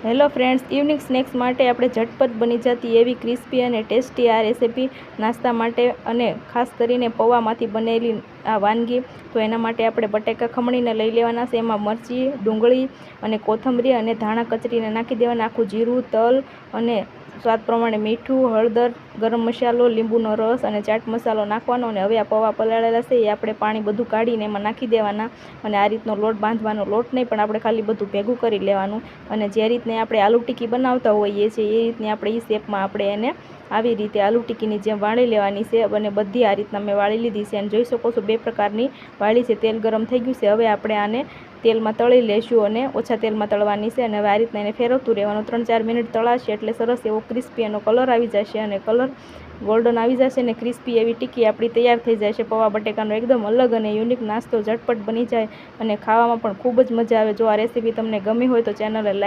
Hello friends, evening snacks માટે આપણે ઝટપટ બની જતી એવી ક્રિસ્પી અને ટેસ્ટી આ રેસીપી નાસ્તા માટે અને ખાસ કરીને પૌવામાંથી બનેલી આ વાનગી. તો એના માટે આપણે બટેકા ખમણીને લઈ લેવાના છે. એમાં મરચી, ડુંગળી અને કોથમરી અને ધાણા કચરીને નાખી દેવાના. આખું જીરું, તલ અને સ્વાદ પ્રમાણે મીઠું, હળદર, ગરમ મસાલો, લીંબુનો રસ અને ચાટ મસાલો નાખવાનો. અને હવે આ પૌવા પલાળેલા છે એ આપણે પાણી બધું કાઢીને એમાં નાખી દેવાના. અને આ રીતનો લોટ બાંધવાનો, લોટ નહીં પણ આપણે ખાલી બધું ભેગું કરી લેવાનું. અને જે રીતને આપણે આલુ ટિક્કી બનાવતા હોઈએ છીએ એ રીતની આપણે એ શેપમાં આપણે એને આવી રીતે આલુ ટિક્કીની જેમ વાળી લેવાની છે. અને બધી આ રીતના મેં વાળી લીધી છે. અને જોઈ શકો છો 2 પ્રકારની વાળી છે. તેલ ગરમ થઈ ગયું છે. હવે આપણે આને તેલમાં તળી લેશું અને ઓછા તેલમાં તળવાની છે. અને હવે આ રીતના એને ફેરવતું રહેવાનું. 3-4 મિનિટ તળાશે એટલે સરસ એવો ક્રિસ્પી એનો કલર આવી જશે અને કલર ગોલ્ડન આવી જશે અને ક્રિસ્પી એવી ટિક્કી આપણી તૈયાર થઈ જાય છે. પૌવા બટેકાનો એકદમ અલગ અને યુનિક નાસ્તો ઝટપટ બની જાય અને ખાવામાં પણ ખૂબ જ મજા આવે. જો આ રેસીપી તમને ગમી હોય તો ચેનલને લાઈક